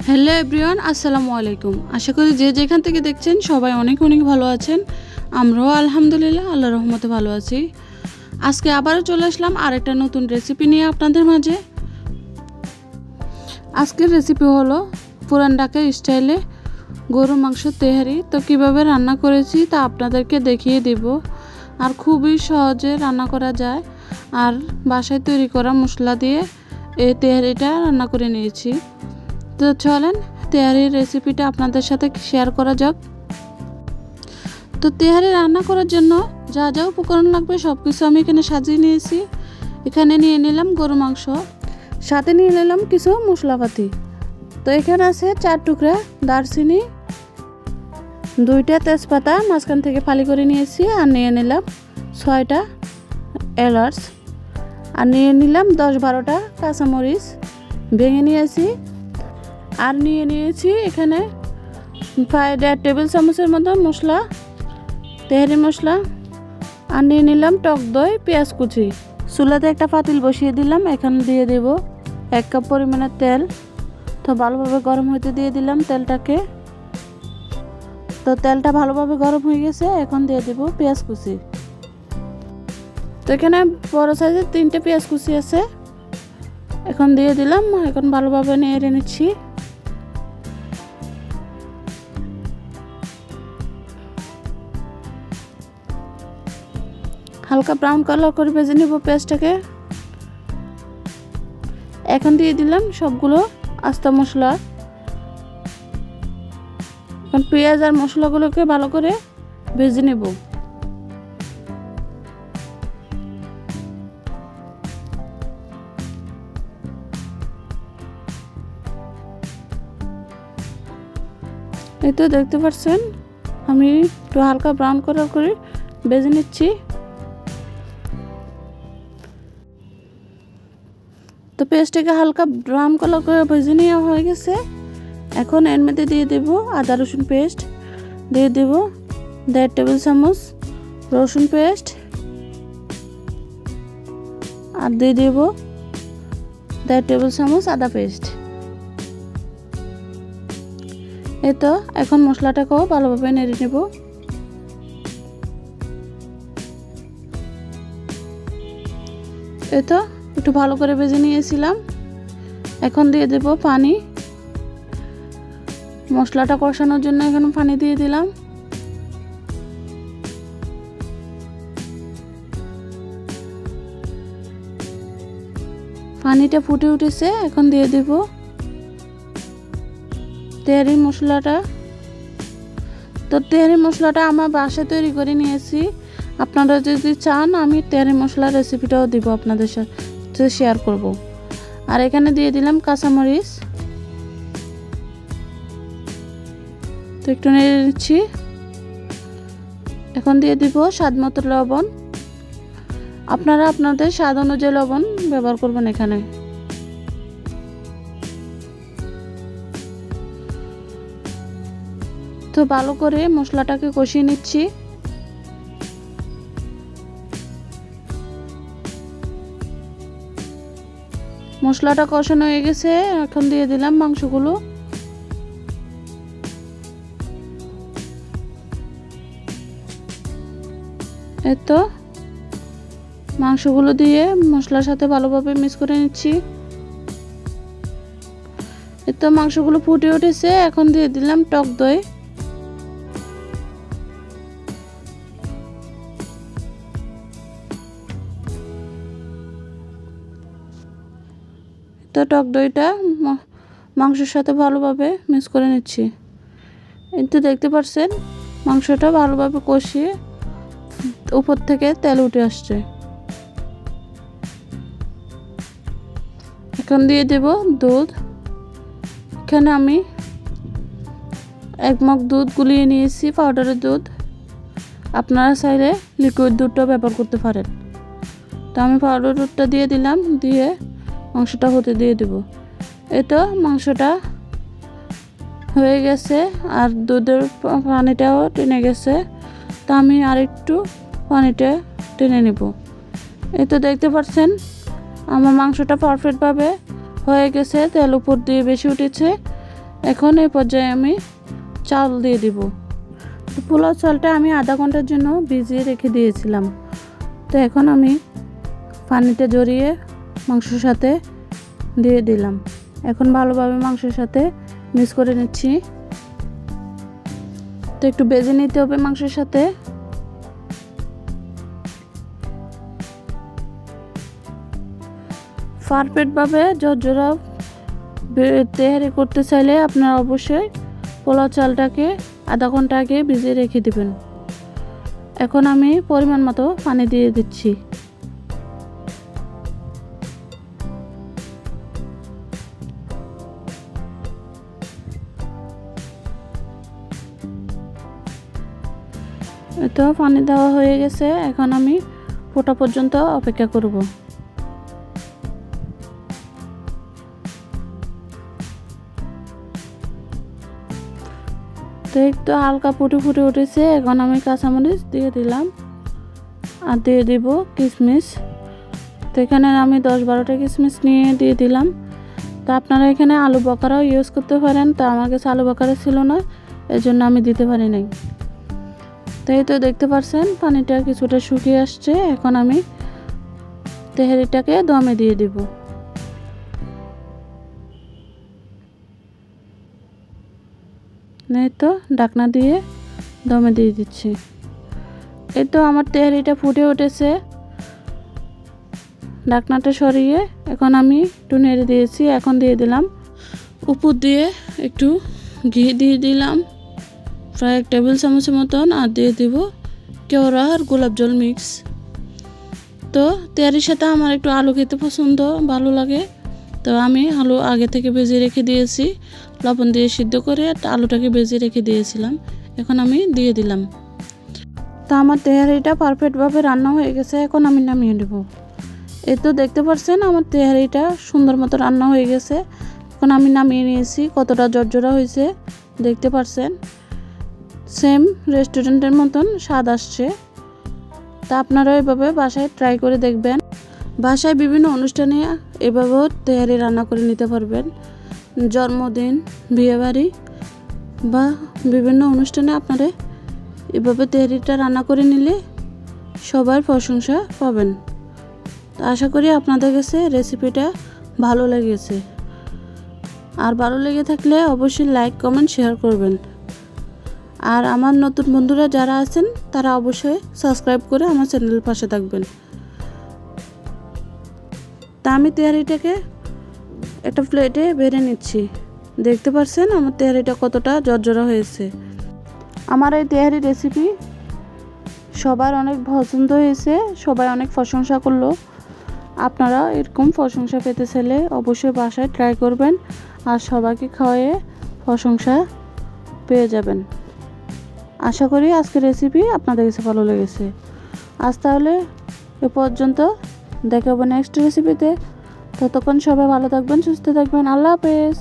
Hello everyone, আসসালামু আলাইকুম। আশা করি যে যেখান থেকে দেখছেন সবাই অনেক অনেক ভালো আছেন। আমরাও আলহামদুলিল্লাহ আল্লাহর রহমতে ভালো আছি। আজকে আবারও চলে আসলাম আরেকটা নতুন রেসিপি নিয়ে আপনাদের মাঝে। আজকের রেসিপি হলো পুরান ঢাকা স্টাইলে গরু মাংস তেহারি। তো কীভাবে রান্না করেছি তা আপনাদেরকে দেখিয়ে দেব। আর খুবই সহজে রান্না করা যায়। আর বাসায় তৈরি করা মশলা দিয়ে এই তেহারিটা রান্না করে নিয়েছি। তো চলেন তেহারির রেসিপিটা আপনাদের সাথে শেয়ার করা যাক। তো তেহারি রান্না করার জন্য যা যা উপকরণ লাগবে সব কিছু আমি এখানে সাজিয়ে নিয়েছি। এখানে নিয়ে নিলাম গরু মাংস, সাথে নিয়ে নিলাম কিছু মশলাপাতি। তো এখানে আছে 4 টুকরা দারচিনি, 2টা তেজপাতা মাঝখান থেকে ফালি করে নিয়েছি, আর নিয়ে নিলাম 6টা এলাচ, আর নিয়ে নিলাম 10-12টা কাঁচামরিচ ভেঙে নিয়েছি, আর নিয়ে নিয়েছি এখানে প্রায় 1.5 টেবিল চামচের মতো মশলা, তেহারি মশলা, আর নিয়ে নিলাম টক দই, পেঁয়াজ কুচি। চুলাতে একটা পাতিল বসিয়ে দিলাম। এখানে দিয়ে দেব 1 কাপ পরিমাণের তেল। তো ভালোভাবে গরম হতে দিয়ে দিলাম তেলটাকে। তো তেলটা ভালোভাবে গরম হয়ে গেছে, এখন দিয়ে দেব পেঁয়াজ কুচি। তো এখানে বড় সাইজের 3টে পেঁয়াজ কুচি আছে, এখন দিয়ে দিলাম। এখন ভালোভাবে নেড়ে নিচ্ছি। হালকা ব্রাউন কালার করে ভেজে নেব পেঁয়াজটাকে। এখন দিয়ে দিলাম সবগুলো আস্তা মশলা। এখন পেঁয়াজ আর মশলাগুলোকে ভালো করে ভেজে নেব। এই তো দেখতে পাচ্ছেন আমি একটু হালকা ব্রাউন কালার করে ভেজে নিচ্ছি। তো পেঁয়াজটাকে হালকা ব্রাউন কালার করে ভেজে নেওয়া হয়ে গেছে। এখন এর মধ্যে দিয়ে দেব আদা রসুন পেস্ট, দিয়ে দেব 1.5 টেবিল চামচ রসুন পেস্ট, আর দিয়ে দেব 1.5 টেবিল চামচ আদা পেস্ট। এই তো এখন মশলাটাকেও ভালোভাবে নেড়ে নেব। এই তো একটু ভালো করে ভেজে নিয়েছিলাম। এখন দিয়ে দেব পানি। মশলাটা কষানোর জন্য এখন পানি দিয়ে দিলাম। পানিটা ফুটে উঠেছে, এখন দিয়ে দেব তেহারি মশলাটা। তো তেহারি মশলাটা আমার বাসায় তৈরি করে নিয়েছি। আপনারা যদি চান আমি তেহারি মশলার রেসিপিটাও দিব, আপনাদের সাথে শেয়ার করব। আর এখানে দিয়ে দিলাম কাঁচামরিচ। তো একটু নেড়ে নিচ্ছি। এখন দিয়ে দিব স্বাদ মতো লবণ। আপনারা আপনাদের স্বাদ অনুযায়ী লবণ ব্যবহার করবেন এখানে। তো ভালো করে মশলাটাকে কষিয়ে নিচ্ছি। মশলাটা কষানো হয়ে গেছে, এখন দিয়ে দিলাম মাংসগুলো। এই তো মাংসগুলো দিয়ে মশলার সাথে ভালোভাবে মিক্স করে নিচ্ছি। এই তো মাংসগুলো ফুটে উঠেছে, এখন দিয়ে দিলাম টক দই। তো টক দইটা মাংসের সাথে ভালোভাবে মিক্স করে নিচ্ছি। এই তো দেখতে পাচ্ছেন মাংসটা ভালোভাবে কষিয়ে উপর থেকে তেল উঠে আসছে। এখন দিয়ে দেব দুধ। এখানে আমি 1 মগ দুধ গুলিয়ে নিয়েছি, পাউডারের দুধ। আপনারা চাইলে লিকুইড দুধটাও ব্যবহার করতে পারেন। তো আমি পাউডার দুধটা দিয়ে দিলাম, দিয়ে মাংসটা হতে দিয়ে দেব। এই তো মাংসটা হয়ে গেছে, আর দুধের পানিটাও টেনে গেছে। তো আমি আর একটু পানিটা টেনে নেব। এই তো দেখতে পাচ্ছেন আমার মাংসটা পারফেক্টভাবে হয়ে গেছে, তেল উপর দিয়ে বেশি উঠেছে। এখন এই পর্যায়ে আমি চাল দিয়ে দিব। তো পোলাও চালটা আমি আধা ঘন্টার জন্য ভিজিয়ে রেখে দিয়েছিলাম। তো এখন আমি পানিতে জড়িয়ে মাংসের সাথে দিয়ে দিলাম। এখন ভালোভাবে মাংসের সাথে মিক্স করে নিচ্ছি। তো একটু ভেজে নিতে হবে মাংসের সাথে। পারফেক্টভাবে ঝরঝরা তেহারি করতে চাইলে আপনারা অবশ্যই পোলাও চালটাকে আধা ঘন্টা আগে ভিজিয়ে রেখে দিবেন। এখন আমি পরিমাণ মতো পানি দিয়ে দিচ্ছি। তো পানি দেওয়া হয়ে গেছে, এখন আমি ফোটা পর্যন্ত অপেক্ষা করব। তো একটু হালকা ফুটে উঠেছে, এখন আমি কাঁচামরিচ দিয়ে দিলাম আর দিয়ে দিব কিশমিশ। তো এখানে আমি 10-12টা কিশমিশ নিয়ে দিয়ে দিলাম। তো আপনারা এখানে আলু বখরাও ইউজ করতে পারেন। তো আমার কাছে আলু বখরা ছিল না, এই জন্য আমি দিতে পারি নাই। তো এই তো দেখতে পাচ্ছেন পানিটা কিছুটা শুকিয়ে আসছে। এখন আমি তেহারিটাকে দমে দিয়ে দিব। এই তো ঢাকনা দিয়ে দমে দিয়ে দিচ্ছি। এই তো আমার তেহারিটা ফুটে উঠেছে। ঢাকনাটা সরিয়ে এখন আমি একটু নেড়ে দিয়েছি। এখন দিয়ে দিলাম উপর দিয়ে একটু ঘি দিয়ে দিলাম প্রায় 1 টেবিল চামচের মতন, আর দিয়ে দিব কেওড়া আর গোলাপ জল মিক্স। তো তেহারির সাথে আমার একটু আলু খেতে পছন্দ, ভালো লাগে। তো আমি আলু আগে থেকে ভেজে রেখে দিয়েছি, লবণ দিয়ে সিদ্ধ করে আলুটাকে ভেজে রেখে দিয়েছিলাম। এখন আমি দিয়ে দিলাম। তো আমার তেহারিটা পারফেক্টভাবে রান্না হয়ে গেছে, এখন আমি নামিয়ে নেব। এই তো দেখতে পাচ্ছেন আমার তেহারিটা সুন্দর মতো রান্না হয়ে গেছে। এখন আমি নামিয়ে নিয়েছি। কতটা ঝরঝরা হয়েছে দেখতে পাচ্ছেন, সেম রেস্টুরেন্টের মতন স্বাদ আসছে। তা আপনারা এভাবে বাসায় ট্রাই করে দেখবেন। বাসায় বিভিন্ন অনুষ্ঠানে এভাবেও তেহারি রান্না করে নিতে পারবেন। জন্মদিন, বিয়েবাড়ি বা বিভিন্ন অনুষ্ঠানে আপনারা এভাবে তেহারিটা রান্না করে নিলে সবার প্রশংসা পাবেন। আশা করি আপনাদের কাছে রেসিপিটা ভালো লেগেছে। আর ভালো লেগে থাকলে অবশ্যই লাইক, কমেন্ট, শেয়ার করবেন। আর আমার নতুন বন্ধুরা যারা আছেন তারা অবশ্যই সাবস্ক্রাইব করে আমার চ্যানেলের পাশে থাকবেন। তা আমি তেহারিটাকে একটা প্লেটে বেড়ে নিচ্ছি। দেখতে পাচ্ছেন আমার তেহারিটা কতটা ঝরঝরা হয়েছে। আমার এই তেহারি রেসিপি সবার অনেক পছন্দ হয়েছে, সবাই অনেক প্রশংসা করলো। আপনারা এরকম প্রশংসা পেতে চাইলে অবশ্যই বাসায় ট্রাই করবেন আর সবাইকে খাওয়ায়ে প্রশংসা পেয়ে যাবেন। আশা করি আজকের রেসিপি আপনাদের কাছে ভালো লেগেছে। আজ তাহলে এ পর্যন্ত, দেখাবো নেক্সট রেসিপিতে। ততক্ষণ সবাই ভালো থাকবেন, সুস্থ থাকবেন। আল্লাহ হাফেজ।